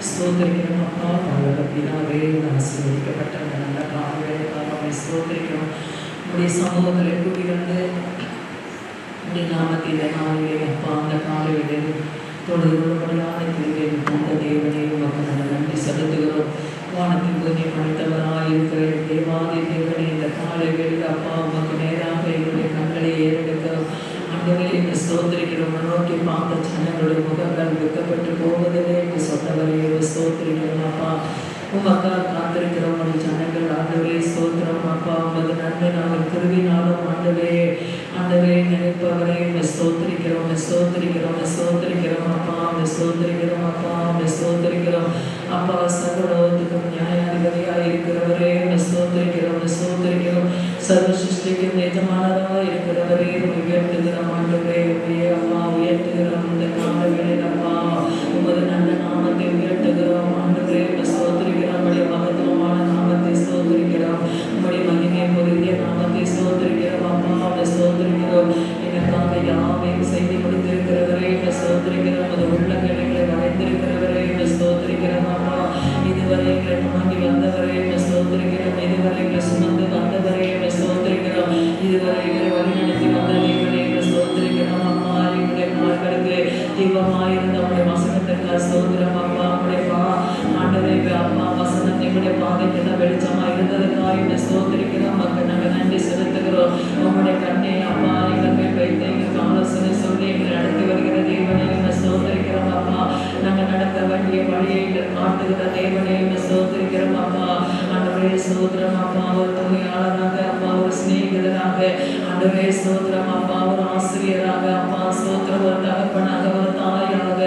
ஸ்தோத்திரிக்கிறோம் அப்பா, பரலோகத்தினாலே ஆசீர்வதிக்கப்பட்ட அந்த நல்ல காலவேளைக்காக ஸ்தோத்திரிக்கிறோம். உடைய சமூகத்தில் கூடி வந்து உடைய நாமத்தில நாளிலே அப்பா அந்த காலவேளையில் தொழுதுபடியான கிருபை அந்த தேவனே உமக்கு நாங்கள் நன்றி செலுத்துகிறோம். வானத்தின் பூமி படைத்தவராய் இருக்கிற தேவாதி தேவனே, இந்த காலவேளையில் அப்பா உமக்கு நேராக என்னுடைய கண்களை ஏறெடுக்கிறோம். ஆண்டவரே இந்த ஸ்தோத்திரிக்கிறோம். நோக்கி பார்த்த ஜனங்களுடைய முகங்கள் வெட்கப்பட்டு போவதில்லை என்று சொன்னவரே ஸ்தோத்திரிக்கிறோம் அப்பா. உமக்காக காத்திருக்கிறோம் ஒரு ஜனங்கள். ஆண்டவரே ஸ்தோத்திரம் அப்பா. உமது நன்மை நாங்கள் கிருபினாலும் ஆண்டவரே நினைப்பவரே ஸ்தோத்திரிக்கிறோம் ஸ்தோத்திரிக்கிறோம் ஸ்தோத்திரிக்கிறோம் அப்பா. ஸ்தோத்திரிக்கிறோம் அப்பா. ஸ்தோத்திரிக்கிறோம் அப்பா. சகலோகத்துக்கும் நியாயாதிபதியாக இருக்கிறவரே ஸ்தோத்திரிக்கிறோம் ஸ்தோத்திரிக்கிறோம். சர்வ சிருஷ்டிக்கும் எஜமானராக இருக்கிறவரே உயர்த்துகிறோம். ஆண்டவரே அப்பா உயர்த்துகிறோம். இந்த கால வேளையில் அப்பா உமது நல்ல நாமத்தை உயர்த்துகிறோம். ஆண்டவரே ஸ்தோத்திரிக்கிறோம். உம்முடைய மகத்துவமான நாமத்தை ஸ்தோத்திரிக்கிறோம். உம்முடைய மகிமை பொருந்திய நாமத்தை ஸ்தோத்திரிக்கிறோம் அப்பா. ஸ்தோத்திரிக்கிறோம். எனக்காக யாவையும் செய்து முடித்திருக்கிறவரே ஸ்தோத்திரிக்கிறோம். அது உள்ள கிளைகளை வரைந்திருக்கிறவரே ஸ்தோத்திரிக்கிறோம் அப்பா. இதுவரை எங்களை தாங்கி வந்தவரே ஸ்தோத்திரிக்கிறோம். இதுவரை எங்களை சுமந்து வந்தவரே ஸ்தோத்திரிக்கிறோம். இதுவரை எங்களை வழிநடத்தி வந்த தேவனே ஸ்தோத்திரிக்கிறோம் அப்பா. எங்களுடைய கால்களுக்கு தீபமாயிருந்த உடைய வசனத்திற்கு ஸ்தோத்திரம் அப்பா. உடைய ஆண்டவரே அப்பா வசனம் எங்களுடைய பாதைக்கு வெளிச்சமாக இருந்ததுக்காக ஸ்தோத்திரிக்கிறோம். மக்கள் நாங்கள் நன்றி செலுத்துகிறோம். உங்களுடைய கண்ணை அப்பா எங்கள் மேல் வைத்து எங்களுக்கு ஆலோசனை சொல்லி எங்களை நடத்தி வருகிற தேவனை ஸ்தோத்திரிக்கிறோம் அப்பா. நாங்கள் நடக்க வேண்டிய வழியை எங்கள் காட்டுகிற தேவனை ஸ்தோத்திரிக்கிறோம் அப்பா. ஆண்டவரே ஸ்தோத்திரம் அப்பா. ஒரு துணையாளராக அப்பா, ஒரு சிநேகிதராக ஆண்டவரே ஸ்தோத்திரம் அப்பா, ஒரு ஆசிரியராக அப்பா ஸ்தோத்திரம், ஒரு தகப்பனாக, ஒரு தாயாக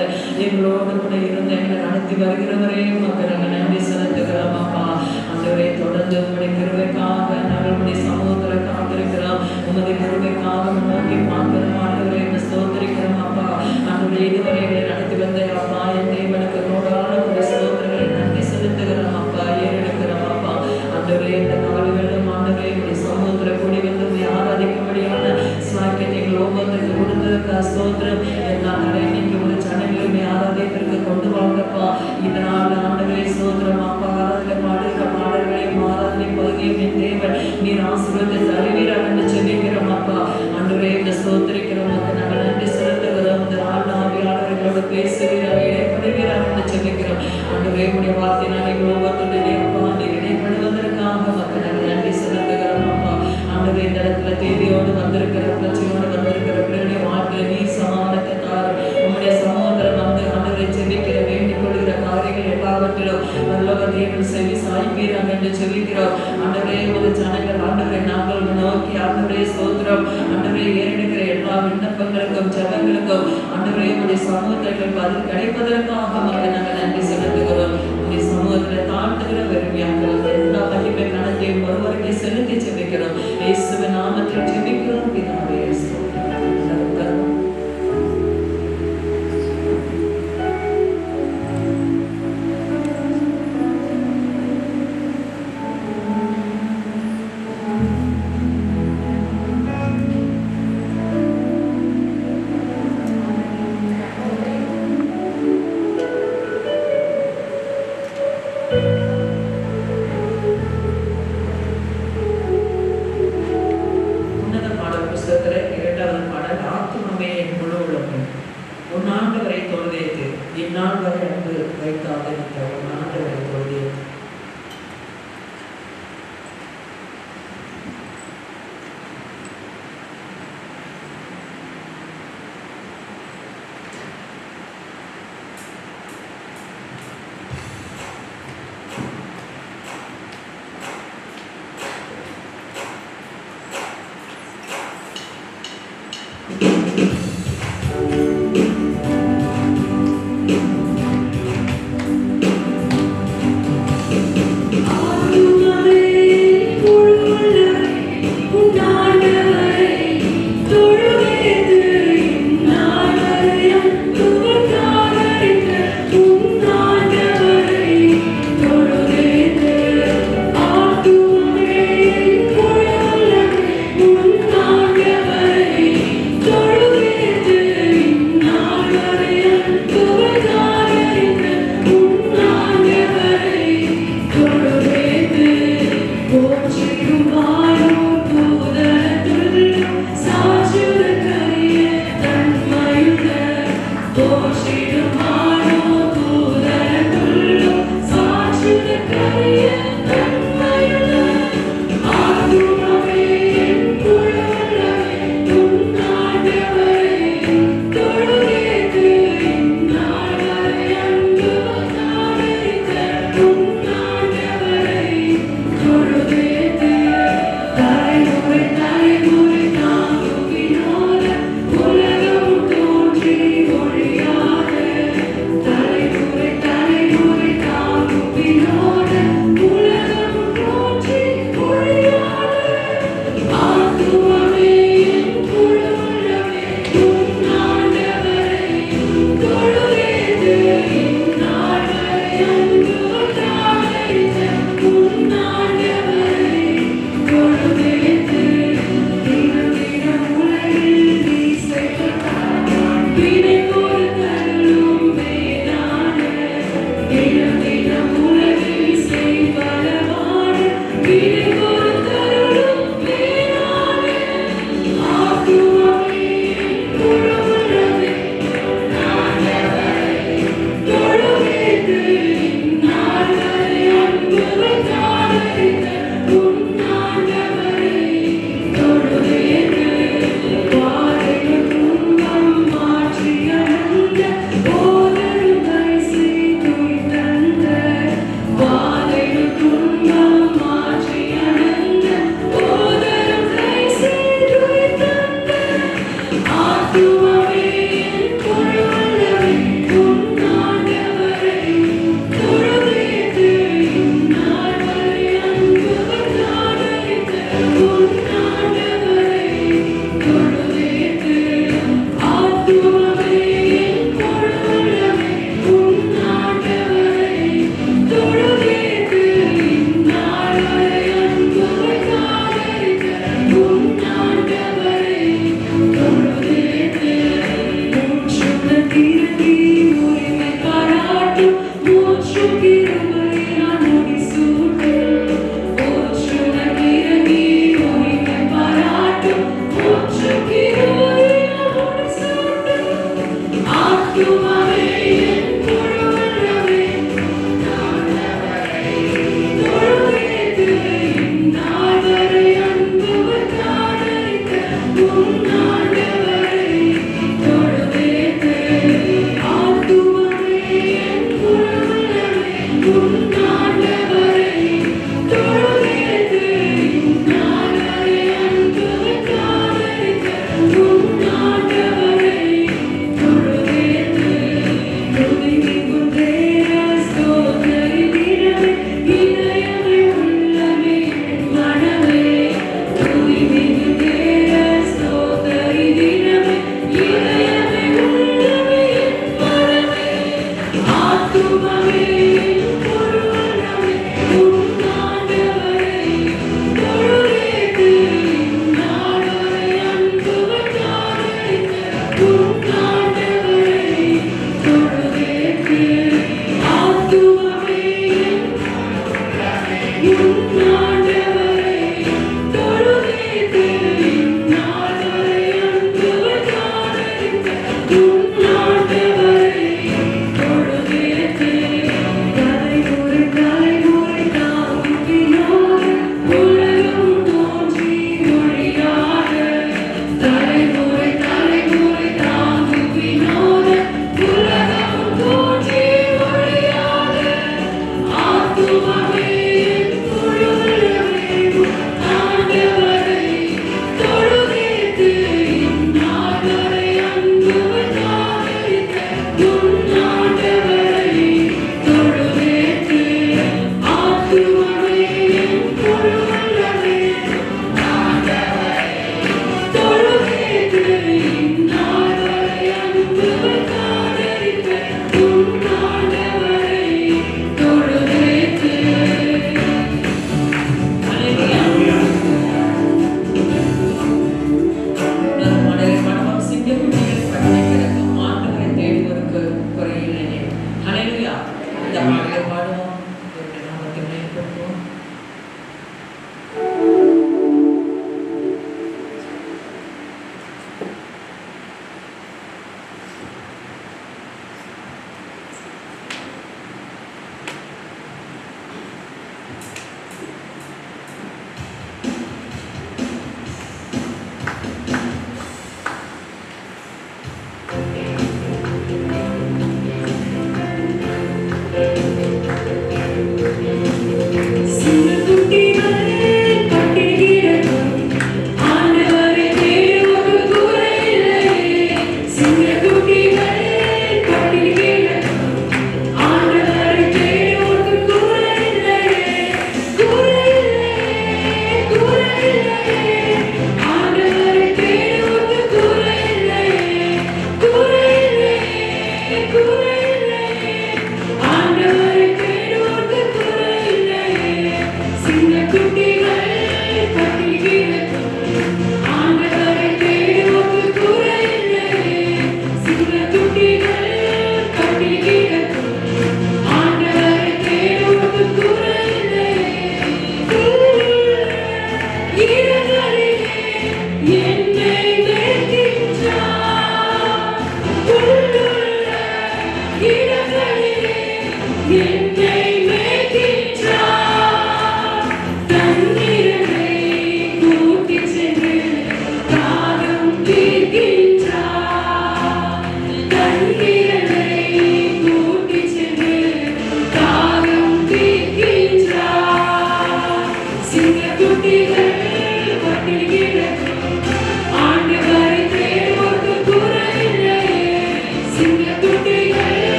எங்களோடு கூட இருந்து எங்களை நடத்தி வருகிறவரே மக்கள் நாங்கள் நன்றி செலுத்துகிறோம் அப்பா. ஆண்டவரே தொடர்ந்து உங்களுடைய கிருபைக்காக நாங்கள் உங்களுடைய சமூகத்தில் காத்திருக்கிறோம். உங்களுடைய கிருபைக்காக நோக்கி பார்க்கிறோம். ஆண்டவரே ஸ்தோத்திரிக்கிறோம் அப்பா. ஆண்டவரே இதுவரை எங்களை நடத்தி வந்த அப்பா என் தேவனுக்கு நோடான ஒரு ஸ்தோத்திரங்களை நன்றி செலுத்துகிறோம் அப்பா. ஏறெடுக்கிறோம் அப்பா. ஆண்டவரே இந்த காலங்களிலும் ஆண்டவரே உங்களுடைய சமூகத்தில் கூடி வந்து ஆராதிக்கும்படியான ஸ்லாக்கியத்தை எங்கள் ஒவ்வொருத்தருக்கு கொடுத்ததுக்கு ஸ்தோத்திரம். எல்லா தடை நீங்க ஒரு ஜனங்களுமே ஆராதத்திற்கு கொண்டு வாங்கப்பா. இதனால் ஆண்டவரே ஸ்தோத்திரம் அப்பா. ஆராதனை பாடுகிற பாடல்களையும் ஆராதனை பகுதியும் என் தேவன் நீர் ஆசீர்வாதத்தை தருவீராக என்று செபிக்கிறோம் அப்பா. ஆண்டவரே இந்த ஸ்தோத்திரிக்கிறோம் நாங்கள் நன்றி செலுத்துகிறோம். இந்த நாள் ஆவியாளர்களோடு பேசுவீராக இடைப்படுவீராக என்று செபிக்கிறோம். ஆண்டவரே உடைய வார்த்தையினால் எங்கள் ஒவ்வொருத்தருடைய அப்பா நீர் இடைப்படுவதற்காக மக்கள் நாங்கள் நன்றி செலுத்துகிறோம் அப்பா. ஆண்டவரே இந்த இடத்துல தேவையோடு வந்திருக்கிற பிரச்சனையோடு வந்திருக்கிற பிள்ளைகளுடைய வாழ்க்கையில் நீர் சமாதானத்தை தாரும். உங்களுடைய சமூகத்தில் வந்து ஆண்டவரை செபிக்கிற வேண்டிக் கொள்கிற காரியங்கள் எல்லாவற்றிலும் நல்லவ தேவன் செவி சாய்ப்பீராக என்று செபிக்கிறோம். ஆண்டவரே ஒரு ஜனங்கள் ஆண்டவரை நாங்கள் நோக்கி ஆண்டவரே ஸ்தோத்திரம் ஆண்டவரை ஏறெடுக்கிற எல்லா விண்ணப்பங்களுக்கும் ஜபங்களுக்கும் ஆண்டவரே உடைய சமூகத்தில் பதில் கிடைப்பதற்காக மக்கள் நாங்கள் நன்றி செலுத்துகிறோம். உடைய சமூகத்தில் தாழ்த்துகிற பெருமையாக்கள் எல்லா மகிமை கணத்தையும் ஒருவருக்கே செலுத்தி செபிக்கிறோம். இயேசுவின் நாமத்தில் செபிக்கிறோம் பிதாவே.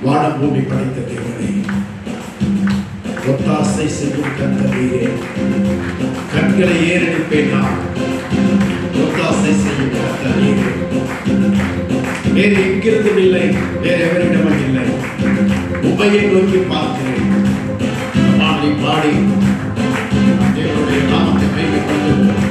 வானபூமி படைத்த தேவனே, ஒத்தாசை செய்யும் கர்த்தரே, கண்களை ஏறெடுப்பேன் நான். ஒத்தாசை செய்யும் கர்த்தரே, வேறு எங்கிருந்தும் இல்லை, வேறு எவரிடமும் இல்லை. உம்மையை நோக்கி பார்க்கிறேன். பாடி பாடி தேவனுடைய நாமத்தை மையப்படுத்துவோம்.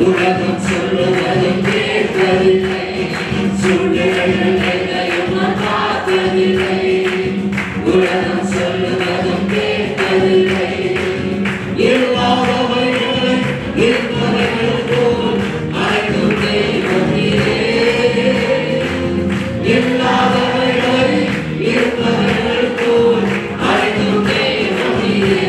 உலகம் சொல்லுவதும் கேட்பதில்லை, சூழ்நிலைகள் எதையும் நான் பார்த்ததில்லை. உலகம் சொல்லுவதும் கேட்பதில்லை, இல்லாதவைகளை இருப்பவைகள் போல் அழைக்கும் தெய்வம் நீரே. இல்லாதவைகளை இருப்பவைகள் போல் அழைக்கும் தெய்வம் நீரே.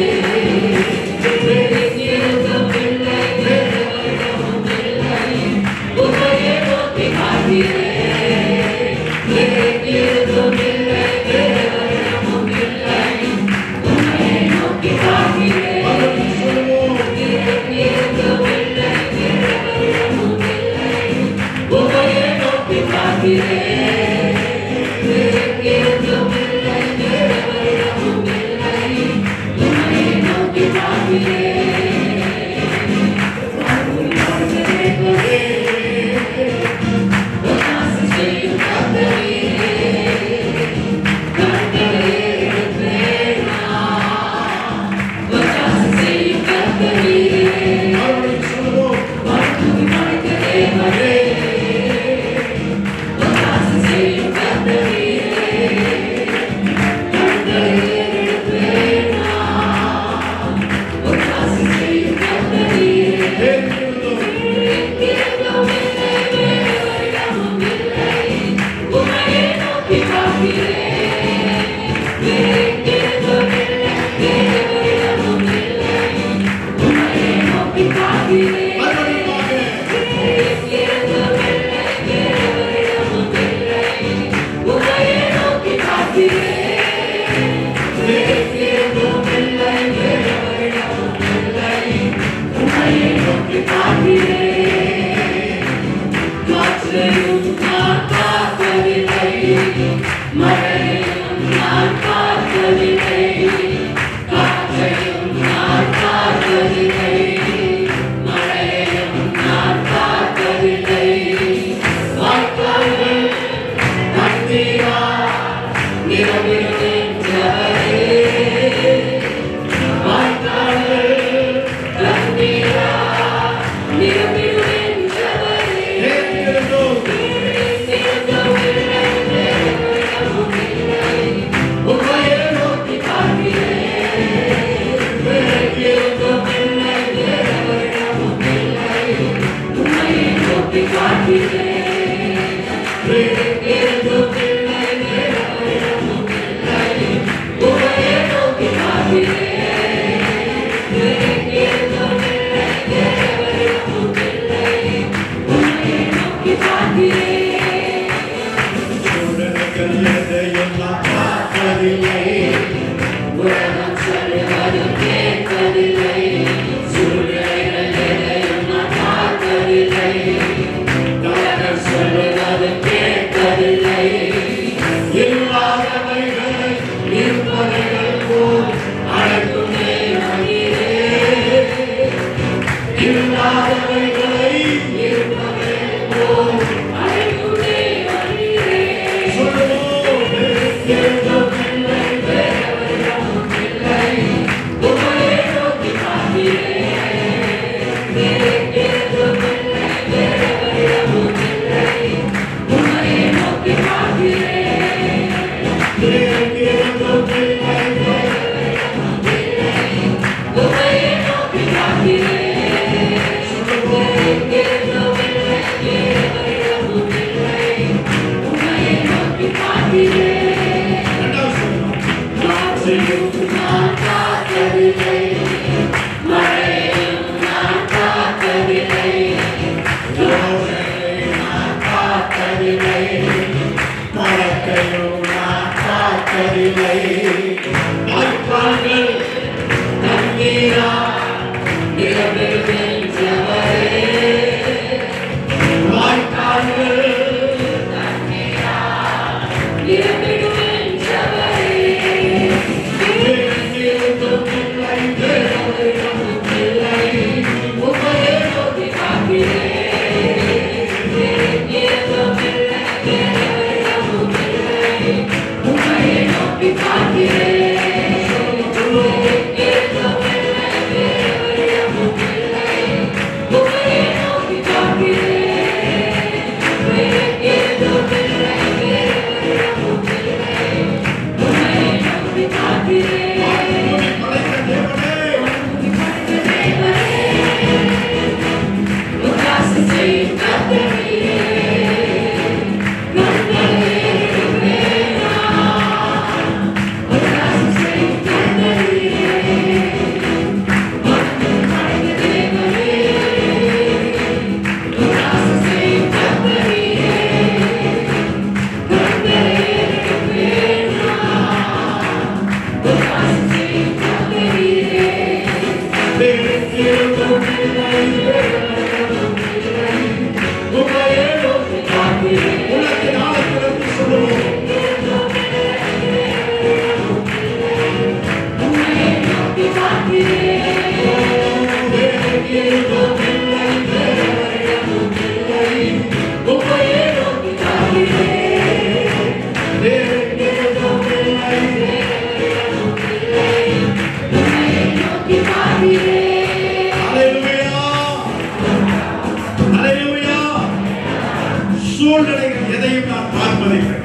சூழ்நிலைகள் எதையும் நான் பார்ப்பதில்லை.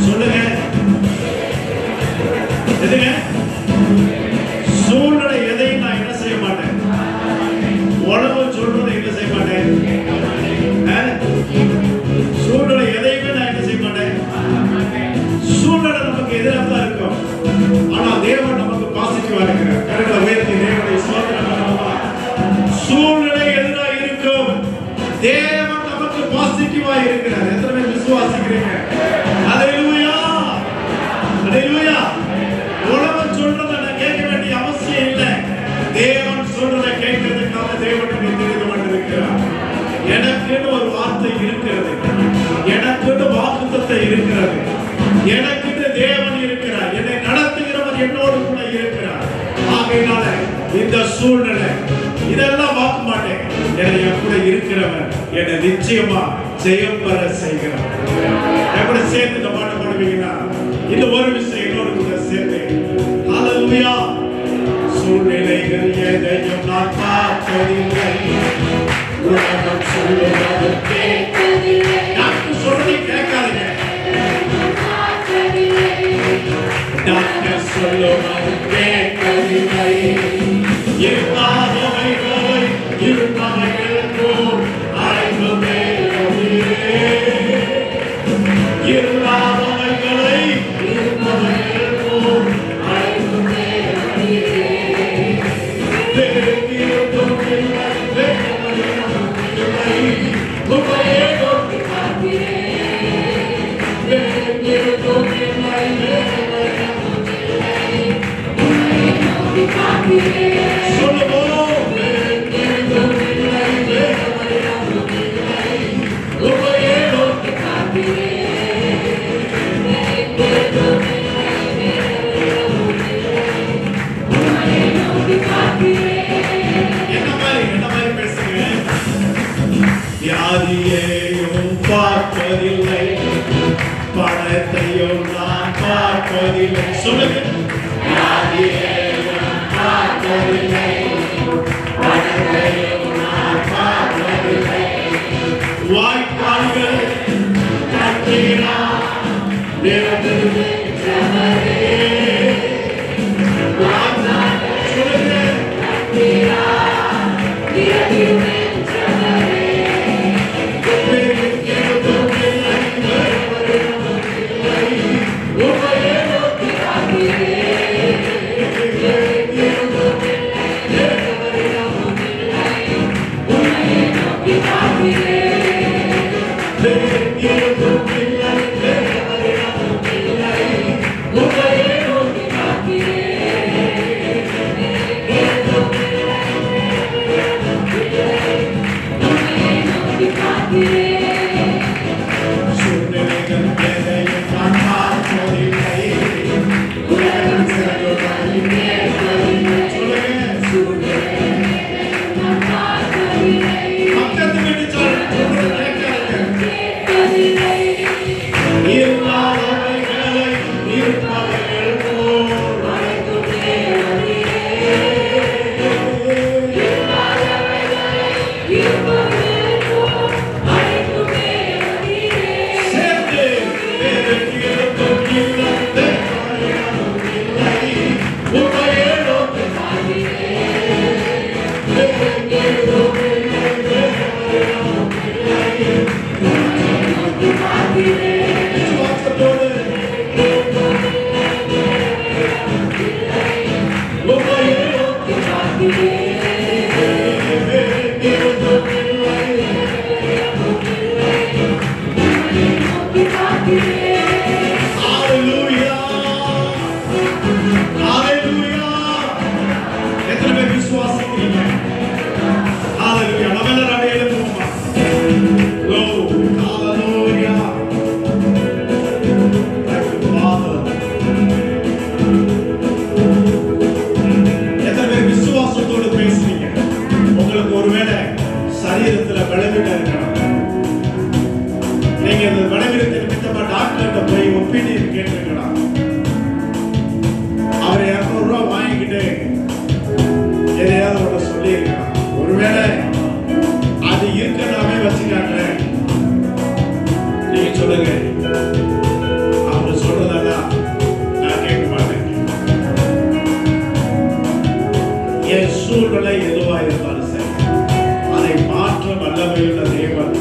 சொல்லுங்க, எதுங்க? சூழ்நிலை எதையும் நான் என்ன செய்ய மாட்டேன். உணவு சொல்றதை என்ன செய்ய மாட்டேன். சூழ்நிலை எதையுமே நான் என்ன செய்ய மாட்டேன். சூழ்நிலை நமக்கு எதிராக தான் இருக்கும். ஆனா தேவன் நமக்கு பாசிட்டிவா இருக்கிறார். கரெக்டா உயர்த்தி தேவனை சோதனை பண்ணலாம். சூழ்நிலை எதிராக இருக்கும், தேவன் நமக்கு பாசிட்டிவா இருக்கிறார். எத்தனை பேர் விசுவாசிக்கிறீங்க? ஹalleluya, ஹalleluya. உலகம் சொல்றதை நான் கேட்க வேண்டிய அவசியம் இல்லை. தேவன் சொல்றதை கேட்கிறதுக்காக தேவன் என்னை தெரிந்து கொண்டிருக்கிறார். எனக்குன்னு ஒரு வார்த்தை இருக்கிறது, எனக்குன்னு வாக்குத்தத்தம் இருக்கிறது, எனக்குன்னு தேவன் இருக்கிறார், என்னை நடத்துகிறவர் என்னோடு கூட இருக்கிறார். ஆகையினால இந்த சூழ்நிலை இதெல்லாம் பார்க்க மாட்டேன். என்னை கூட இருக்கிறவர் என்னை நிச்சயமா ஜெயம் பெற செய்கிறார். எப்படி சேர்ந்து இந்த பாட்டு பாடுவீங்கன்னா இந்த ஒரு விஷயம் என்னோடு கூட சேர்ந்து ஹalleluya. சூழ்நிலைகள் எதையும் நான் பார்த்ததில்லை, உலகம் சொல்லுவது கேட்கவில்லை. டாக்டர் சொல்றதை கேட்காதீங்க. டாக்டர் சொல்லுவது கேட்கவில்லை. இருப்பாதவைகளை இருப்பவைகள் போல் அழைக்குமே ஒளியே. இருப்பாதவைகளை இருப்பவைகள் போல் அழைக்குமே ஒளியே. வேண்டியதும் இல்லை, வேண்டியதும் இல்லை, உம்மையே நோக்கி பார்க்கிறேன். வேண்டியதும் இல்லை, வேண்டியதும் இல்லை, உம்மையே நோக்கி பார்க்கிறேன். வியாதியையும் பார்ப்பதில்லை, பணத்தையும் நான் பார்ப்பதில்லை. சொல்லுங்க, வியாதியையும் பார்ப்பதில்லை, பணத்தையும் நான் பார்ப்பதில்லை. வாய்க்கால்கள் கட்டினார் நிரந்தரமே. சொல்லுங்க, விசுவாசிக்கிறீங்க? ஹalleluya. நம்ம எல்லாரும் அப்படியே எழுந்துவோமா? Glory, hallelujah. Thank you, Father. எத்தனை பேர் விசுவாசத்தோடு பேசுறீங்க? உங்களுக்கு ஒருவேளை சரீரத்துல பலவீனம் இருக்கலாம். நீங்க அந்த பலவீனத்தை நிமித்தமா டாக்டர்கிட்ட போய் ஒப்பீனியன் கேட்டிருக்கலாம். அவர் 200 ரூபாய் வாங்கிக்கிட்டு எதையாவது ஒன்று சொல்லியிருக்கலாம். ஒருவேளை அது இருக்கிறதாவே வச்சுக்காட்டுறேன். நீங்க சொல்லுங்க, அவர் சொல்றதெல்லாம் நான் கேட்க மாட்டேன். என் சூழ்நிலை எதுவா இருந்தாலும் சரி, அதை மாற்ற வல்லமையுள்ள தேவன்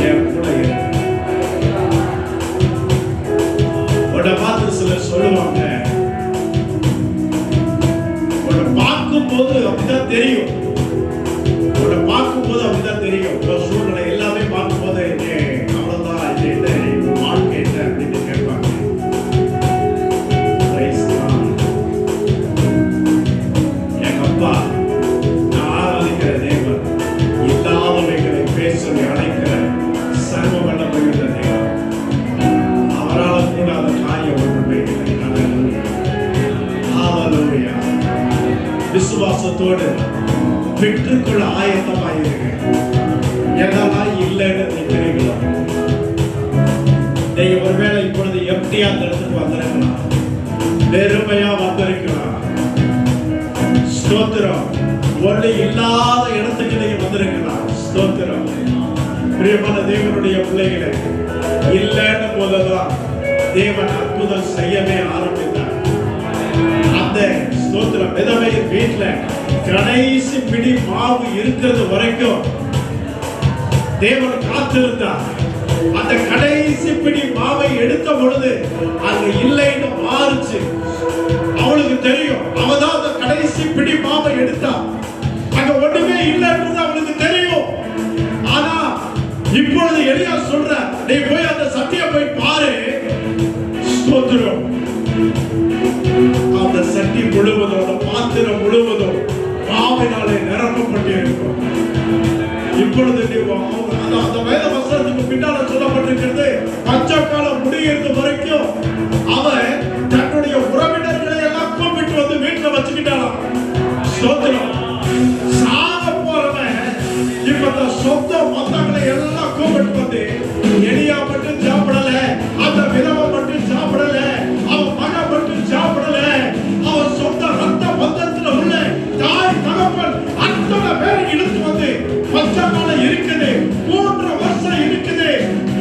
என் கூட இருக்கிறார். உன்னை பார்த்து சிலர் சொல்லுவாங்க, உன்னை பார்க்கும்போது அப்படிதான் தெரியும், உன்னை பார்க்கும்போது அப்படிதான் தெரியும், உன் சூழ்நிலை எல்லாமே பார்க்கும்போது அவ்வளவுதான், இது என்ன வாழ்க்கை என்ன அப்படின்னு கேட்பாங்க. எங்க அப்பா நான் ஆராதிக்கிற தேவன் இல்லாதவைகளை பேசவே அழைக்கிற சர்வ வல்லமையுள்ள தேவன். அவரால் கூடாத காரியம் ஒன்றுமே இல்லை. ஹalleluya. விசுவாசத்தோடு பெற்றுக்கொள்ள ஆயத்தமாயிருங்க. எதெல்லாம் இல்லைன்னு நினைக்கிறீங்களோ, நீங்க ஒருவேளை இப்பொழுது எப்படியா அந்த இடத்துக்கு வந்திருக்கலாம், வெறுமையா வந்திருக்கலாம். ஸ்தோத்திரம். ஒண்ணு இல்லாத இடத்துக்கு நீங்க வந்திருக்கலாம். ஸ்தோத்திரம். பிரியமான தேவனுடைய பிள்ளைகளை, இல்லைன்னு போதுதான் தேவன் அற்புதம் செய்யவே ஆரம்பித்தார். அந்த ஸ்தோத்திரம் விதவை வீட்டுல கடைசி பிடி மாவு இருக்கிறது வரைக்கும் தேவன் காத்திருந்தார். அந்த கடைசி பிடி மாவை எடுத்த பொழுது அங்க இல்லைன்னு மாறுச்சு. அவளுக்கு தெரியும், அவதான் அந்த கடைசி பிடி மாவை எடுத்தா. அங்க ஒண்ணுமே இல்லைன்றது அவளுக்கு தெரியும். ஆனா இப்பொழுது எலியா சொல்ற, நீ போய் அந்த சட்டியை போய் பாரு. ஸ்தோத்திரம். அந்த சட்டி முழுவதும், அந்த பாத்திரம் முழுவதும் மாவினாலே நிரப்பப்பட்டிருக்கும். இப்பொழுது அந்த வேத வசனத்துக்கு பின்னால சொல்லப்பட்டிருக்கிறது, பச்சை காலம் முடிகிறது வரைக்கும் அவன் தன்னுடைய உறவினர்களை எல்லாம் கூப்பிட்டு வந்து வீட்டுல வச்சுக்கிட்டான். ஸ்தோத்திரம். சாக போறவன் இப்ப சொந்த மொத்தங்களை எல்லாம் கூப்பிட்டு வந்து, எலியா மட்டும் சாப்பிடல, அந்த விதவை மட்டும் சாப்பிடல, அவன் மகன் மட்டும் சாப்பிடல, அவன் சொந்த ரத்த பந்தத்துல உள்ள தாய் தகப்பன் அத்தனை பேரை இழுத்து வந்து, பச்சை காலம் இருக்குது, 3 வருஷம் இருக்குது,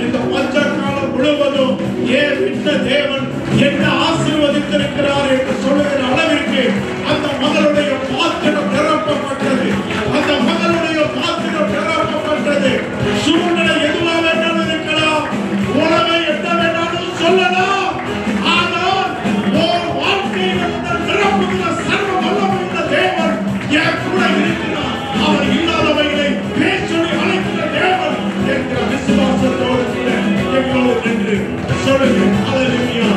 இந்த பச்சை காலம் முழுவதும் ஏன் விட்ட தேவன் என்ன ஆசீர்வதித்திருக்கிறார் என்று சொல்லுகிற அளவிற்கு அந்த மகளுடைய பாத்திரம் நிரப்பப்பட்டது. அந்த மகளுடைய பாத்திரம் நிரப்பப்பட்டது. சூழ்நிலை எதுவா வேண்டாலும் இருக்கலாம், உலகை என்ன வேண்டாலும் சொல்லலாம். ஆனால் ஓர் வாழ்க்கையில் நிரப்புகிற சர்வ வல்லமையுள்ள தேவன் என் கூட இருக்கிறார். அவர் இல்லாதவைகளை பேசொலி அழைக்கிற தேவன் என்கிற விசுவாசத்தோடு கூட எங்களோடு நின்று சொல்லுங்க. ஹalleluya.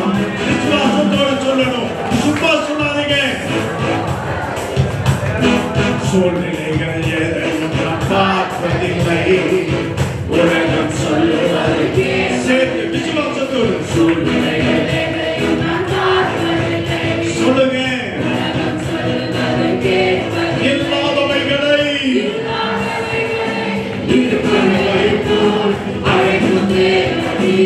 விசுவாசத்தோடு சொல்லணும், சும்மா சொல்லாதீங்க. சூழ்நிலைகள் எதையும் நான் பார்ப்பதில்லை, உலகம் சொல்லுவது சேர்த்து விசுவாசத்தோடு சூழ்நிலைகள் எதையும் நான் பார்ப்பதில்லை, சொல்லுங்க. இல்லாதவைகளை இருப்பதை போல் அழைக்கும் தேவனே.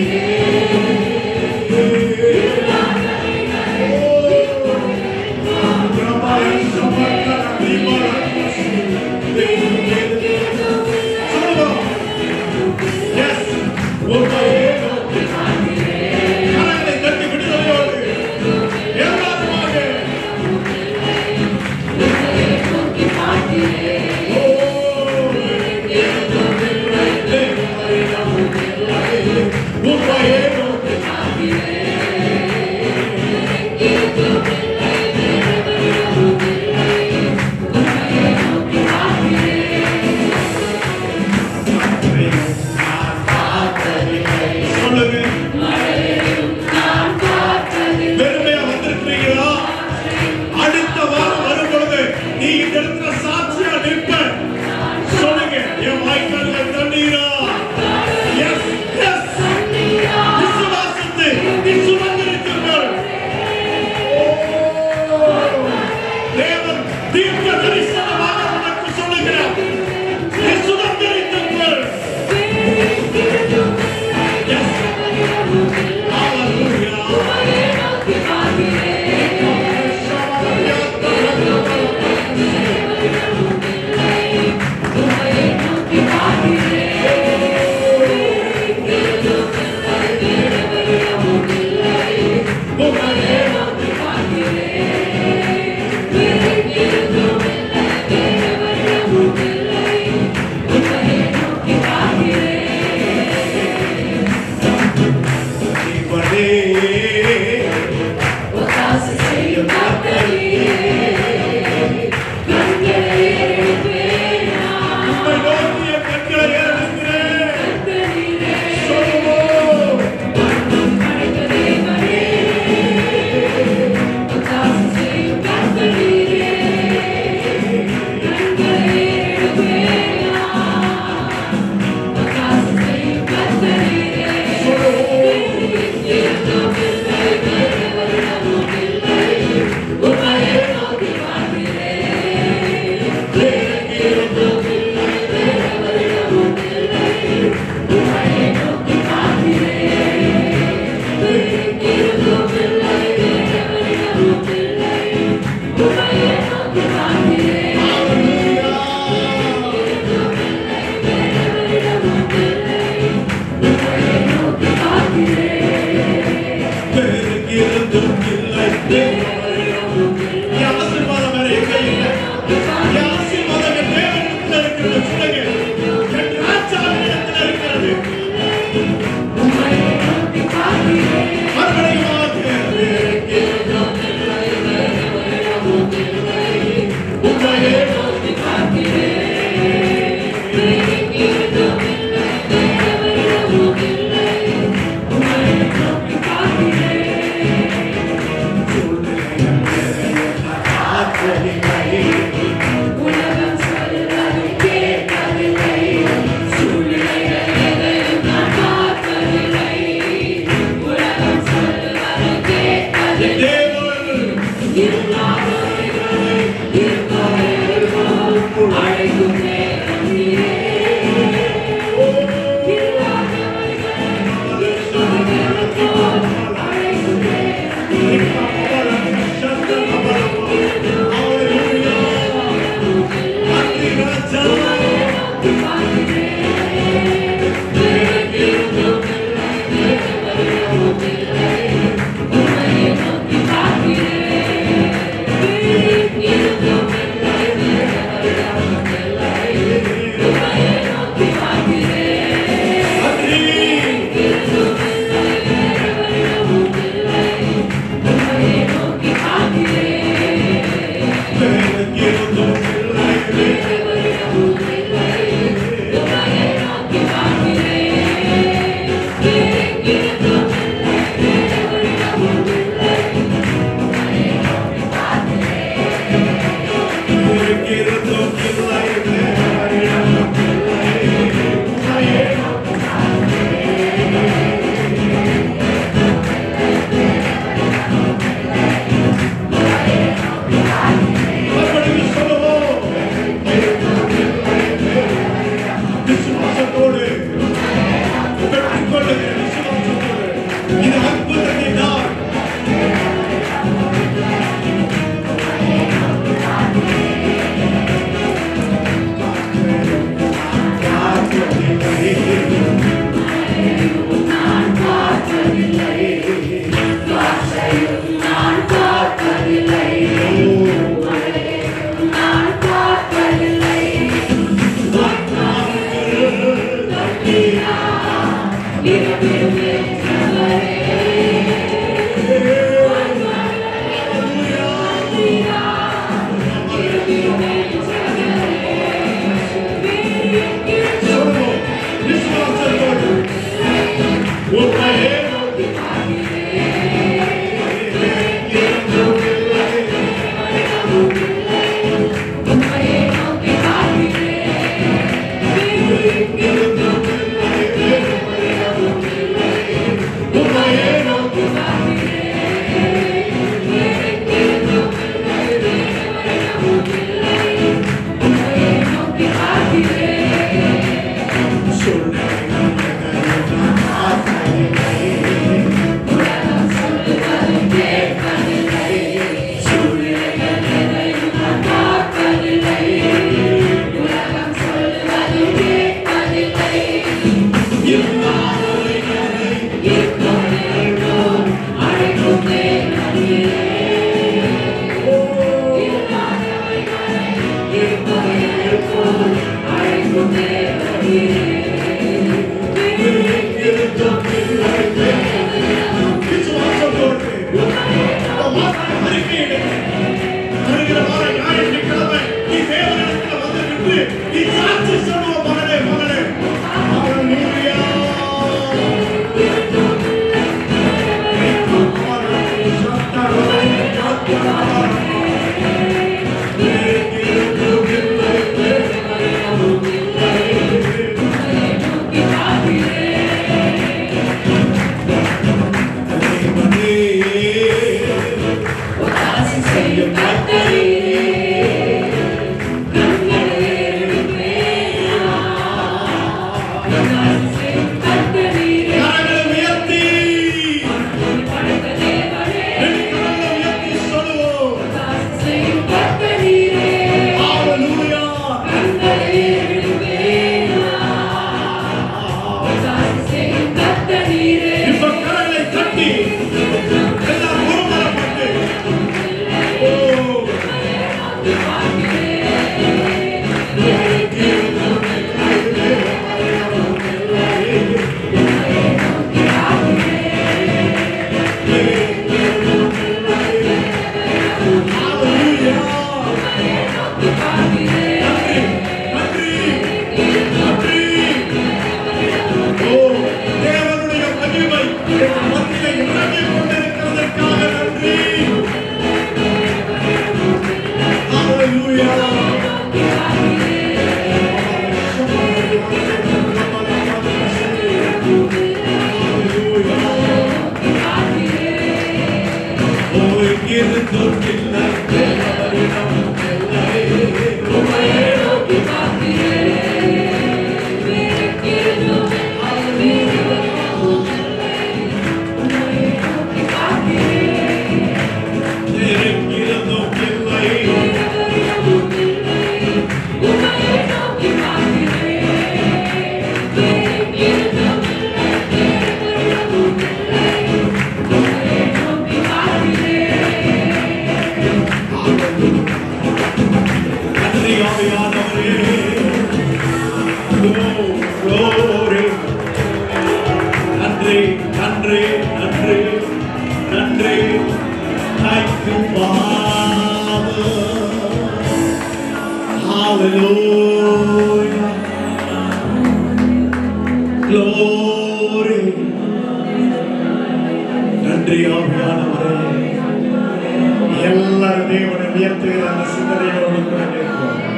எல்லாரும் தேவனை உயர்த்துகிற அந்த சிந்தனையோடு கூட நிற்போம்.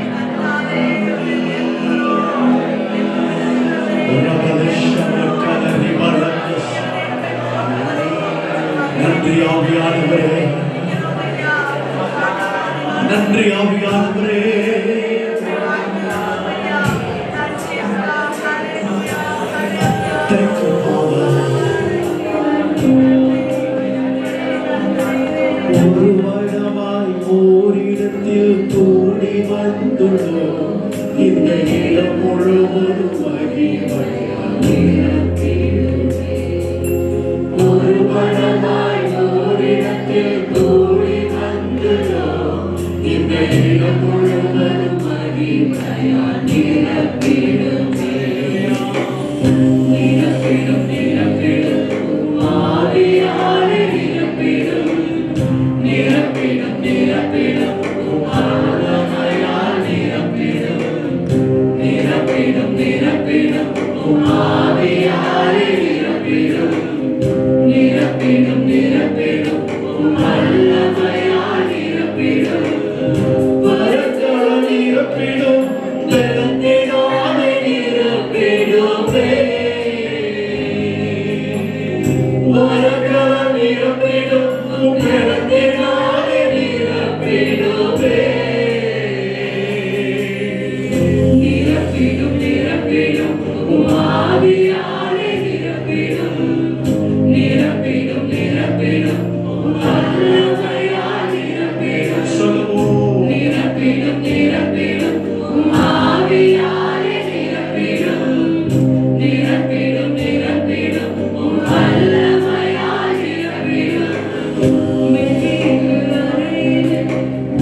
வந்துள்ளோம். இந்த இடம் முழுவதும் மகிமையால் நிரப்பிடுமே. ஒரு மனமாய் ஓரிடத்தில் கூடி வந்துள்ளோம். இந்த இடம் முழுவதும் மகிமையால் நிரப்பிடுமே. நிரப்பிடும் நிரப்பிடும் ஆவியாலே நிரப்பிடும். நிரப்பிடும் நிரப்பிடும் ஆவியால் நிரப்பிடும். நிரப்பிடும் நிரப்பிடும் ஆவியாலே நிரப்பிடும். நிரப்பிடும் நிரப்பிடும் வல்லமையால் நிரப்பிடும். வரங்களால் நிரப்பிடும். பலத்தினாலே நிரப்பிடுமே. வரங்களால் நிரப்பிடும். பலத்தினாலே நிரப்பிடுமே. நிரப்பிடும் நிரப்பிடும் ஆவியாலே நிரப்பிடும். நிரப்பிடும் நிரப்பிடும் வல்லமையால் நிரப்பிடும். சொல்லுவோம். நிரப்பிடும் நிரப்பிடும் ஆவியாலே நிரப்பிடும். நிரப்பிடும் நிரப்பிடும் வல்லமையால் நிரப்பிடும்.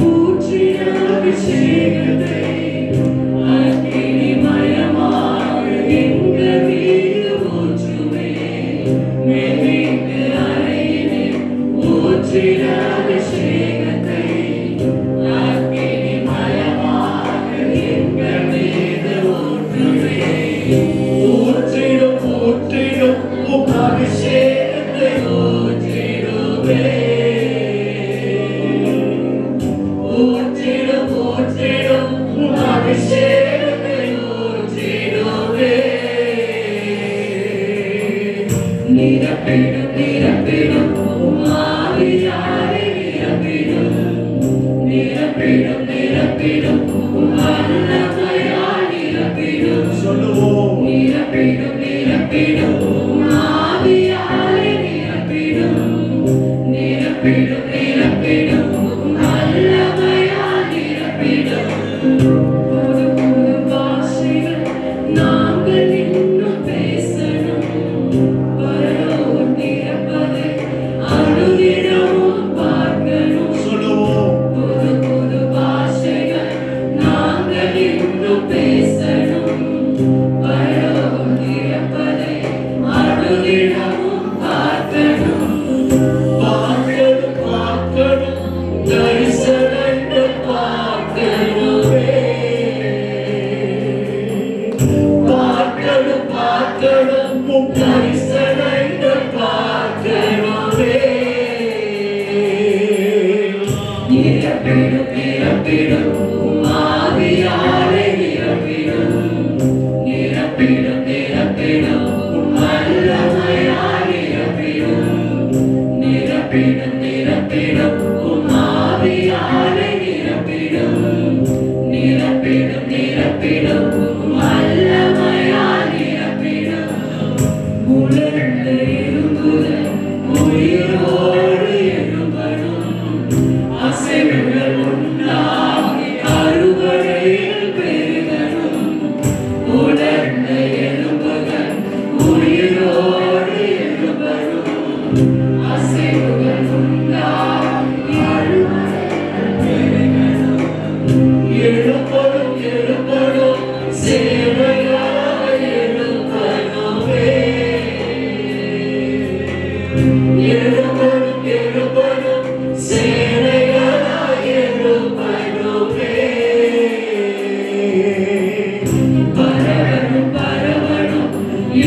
ஊற்றின அபிஷேகத்தை அக்கினிமயமாக எங்கள் மீது ஊற்றுமே. மெலிந்து அறையிலே ஊற்றின அபிஷேகத்தை அக்கினிமயமாக எங்கள் மீது ஊற்றுமே. ஊற்றிடும் ஊற்றிடும் உம் அபிஷேகத்தை ஊற்றிடுமே. ஊற்றிடும் ஊற்றிடும் உம் அபிஷேகத்தை ஊற்றிடுமே. நிரப்பிடும் நிரப்பிடும் உம் ஆவியாலே நிரப்பிடும். நிரப்பிடும் நிரப்பிடும் வல்லமையால் நிரப்பிடும். சொல்லுவோம். நிரப்பிடும் நிரப்பிடும் ஆவியாலே நிரப்பிடும். நிரப்பிடும் நிரப்பிடும் வல்லமையால் நிரப்பிடும். புது புது பாஷைகள் நாங்கள் இன்னும் பேசணும். பரலோகம் நிரப்பதை அனுதினமும் பார்க்கணும். சொல்லுவோம். புது புது பாஷைகள் நாங்கள் இன்னும் பேசணும். பரலோகம் நிரப்பதை அனுதினமும் பார்க்கணும். பார்க்கணும் பார்க்கணும் தரிசனங்கள் பார்க்கணுமே. பார்க்கணும் பார்க்கணும் உம் தரிசனங்கள் பார்க்கணுமே. நிரப்பிடும் நிரப்பிடும் உம் ஆவியாலே நிரப்பிடும். நிரப்பிடும் நிரப்பிடும் வல்லமையால் நிரப்பிடும். நிரப்பிடும் நிரப்பிடும் உம் ஆவியாலே நிரப்பிடும். நிரப்பிடும் நிரப்பிடும் வல்லமையால் நிரப்பிடும். உலர்ந்த எலும்புகள் உயிரோடு எழும்பணும். அசைவுகள் உண்டாகி அறுவடையில் பெருகணும். உலர்ந்த எலும்புகள் உயிரோடு எழும்பணும். அசைவுகள் உண்டாகி அறுவடையில் பெருகணும். எழுப்படும் எழுப்படும் சேவையாக எழுப்பணுமே. எழுப்படும் எழுப்படும் சேவையாக எழுப்பணுமே. பரவணும் பரவணும்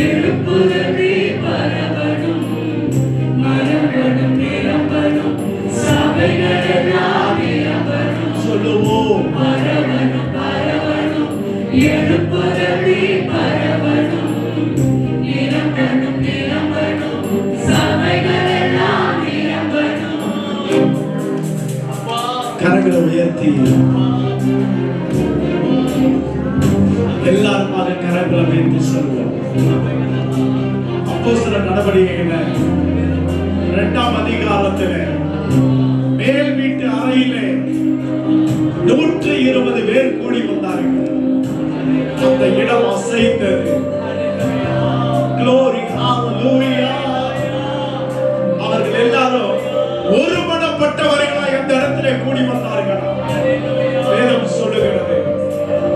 எழுப்புதலே பரவணும். மரபணும் நிரம்பணும் சபைகளெல்லாம் நிரம்பணும். சொல்லுவோம். பரவணும் பரவணும் எழுப்புதலே பரவணும். நிரம்பணும் நிரம்பணும் சபைகளெல்லாம் நிரம்பணும். கரங்களை உயர்த்தி எல்லாரும் அதை கரங்களை உயர்த்தி சொல்லுவோம். அப்போஸ்தலர் நடவடிக்கைகள் 2ஆம் அதிகாரத்திலே மேல் வீட்டு அறையிலே 120 பேர் கூடி வந்தார்கள். அந்த இடம் அசைந்தது. Glory, hallelujah. அவர்கள் எல்லாரும் ஒருமனப்பட்டவர்களாய் அந்த இடத்திலே கூடி வந்தார்கள். வேதம் சொல்லுகிறது,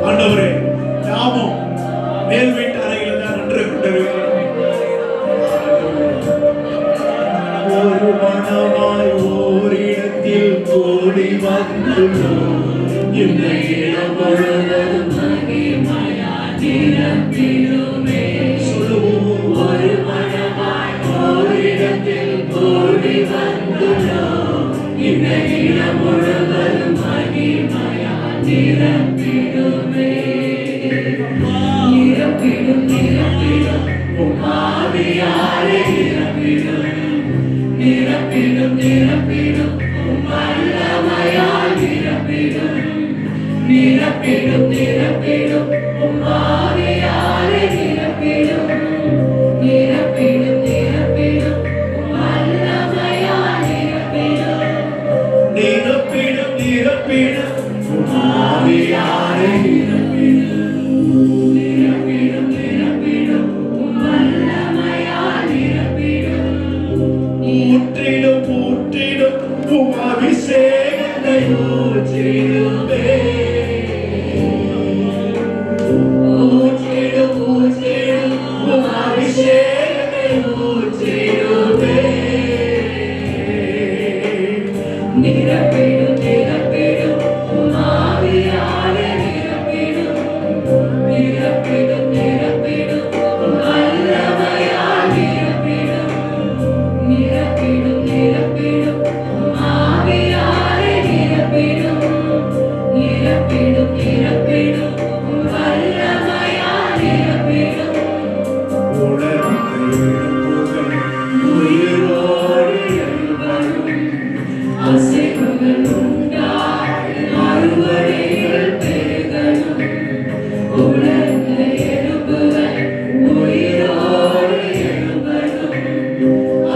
ஆண்டவரே நாமும் மேல் வீட்டு அறையில் தான் நின்று கொண்டிருக்கிறோம். ஒரு மனமாய் ஓரிடத்தில் கூடி வந்துள்ளோம். இந்த இடம் முழுவதும் மகிமையால் நிரம்பிடுமே. சொல்லுவோம், ஒரு மனமாய் ஓரிடத்தில் கூடி வந்துள்ளோம். இந்த இடம் முழுவதும் மகிமையால் நிரம்பிடுமே. நிரம்பிடும் நிரம்பிடும் உம் ஆவியாலே நிரம்பிடும். நிரம்பிடும் நிரம்பிடும் உம் வல்லமையால் நிரம்பிடும். நிரம்பிடும் நிரம்பிடும் உம் ஆவியாலே நிரம்பிடும். நிரம்பிடும் நிரம்பிடும் உம் வல்லமையால் நிரம்பிடும். நிரம்பிடும் நிரம்பிடும் உம் ஆவியாலே நிரம்பிடும். நிரம்பிடும் நிரம்பிடும் உம் வல்லமையால் நிரம்பிடும். ஊற்றிடும் ஊற்றிடும் உம் அபிஷேகத்தை ஊற்றிடுமே. ஊற்றிடும் ஊற்றிடும் உம் அபிஷேகத்தை ஊற்றிடுமே. நிரப்பிடும் நிரப்பிடும் உம் ஆவியாலே நிரப்பிடும். நிரப்பிடும் நிரப்பிடும் உம் வல்லமையால் நிரப்பிடும். நிரப்பிடும் நிரப்பிடும் உம் ஆவியாலே நிரப்பிடும். நிரப்பிடும் நிரப்பிடும் உம் வல்லமையால் நிரப்பிடும். உயிரோடு எழுபடும் அசைவுகள் உண்டாய் அறுவடைகள் பெருகணும். உலர்ந்த எலும்புகள் உயிரோடு எழுபடும்.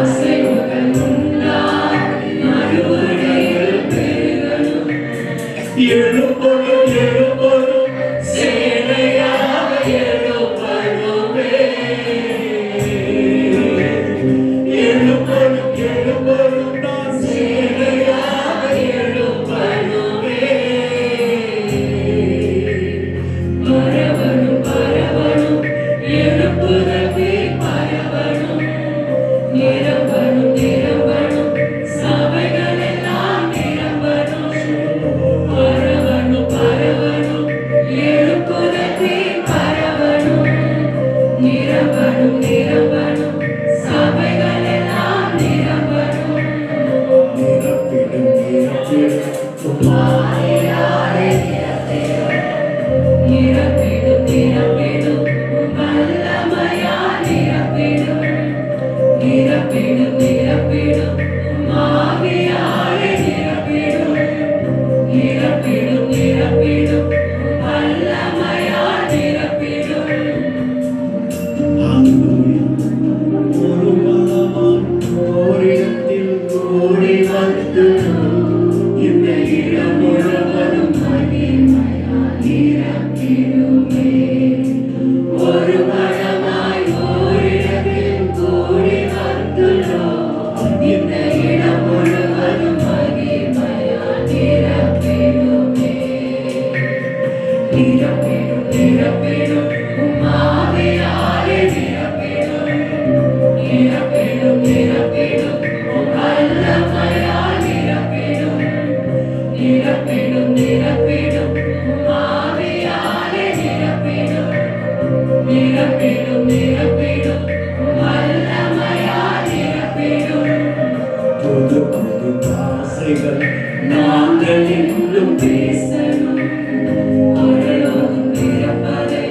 அசைவுகள் உண்டாய் அறுவடைகள் பெருகணும். எழுப்படும் எழுப்படும் சேனையாக எழுப்படுமே. எழுப்படும் எழுப்படும் நான் சேனையாக எழுப்படுமே. பரவணும் பரவணும் எழுப்புதற்கு பரவணும். நிரம்பணும் நிரம்பணும் சபைகள் எல்லாம் நிரம்பணும். பரவணும் பரவணும் எழுப்புதற்கு பரவணும். நிரம்பணும் நிரம்பணும் சபைகள் எல்லாம் நிரம்பணும். நிரப்பிடும் நிரப்பிடும் உம் ஆவியாலே நிரப்பிடும். நிரப்பிடும் நிரப்பிடும் உம் வல்லமையால் நிரப்பிடும். நிரப்பிடும் நிரப்பிடும் உம் ஆவியாலே நிரப்பிடும். நிரப்பிடும் நிரப்பிடும் உம் வல்லமையால் நிரப்பிடும். ஒரு மனமாய் ஓரிடத்தில் கூடி வந்துள்ளோம். இந்த இடம் முழுவதும் மகிமையால் நிரம்பிடுமே. ஒரு மனமாய் ஓரிடத்தில் கூடி வந்துள்ளோம். இந்த இடம் முழுவதும் மகிமையால் நிரம்பிடுமே. நிரம்பிடும் நிரம்பிடும் உம் ஆவியாலே நிரம்பிடும். நிரம்பிடும் நிரம்பிடும் உம் வல்லமையால் நிரம்பிடும். நிரம்பிடும் நிரம்பிடும் உம் ஆவியாலே நிரம்பிடும். நிரம்பிடும் நிரம்பிடும் உம் வல்லமையால் நிரம்பிடும். புது புது ஆசைகள் நாங்கள் இன்னும் பேசணும். அருளோடும் பிறப்பதை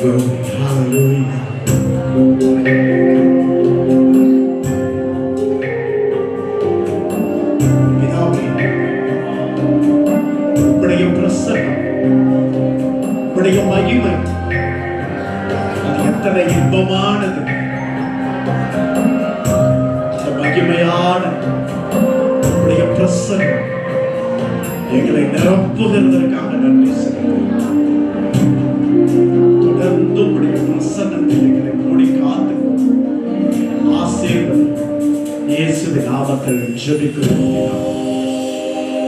Glory. Hallelujah. பிதாவே, உம்முடைய பிரசன்னம், உம்முடைய மகிமை அது எத்தனை இன்பமானது. அந்த மகிமையான உம்முடைய பிரசன்னம் எங்களை நிரப்புகிறதற்காக நன்றி செலுத்துகிறோம். தொடர்ந்து உம்முடைய பிரசன்னத்தில் எங்களை மூடி காத்து ஆசீர்வதி. இயேசுவின் நாமத்தில் ஜெபிக்கிறோம்.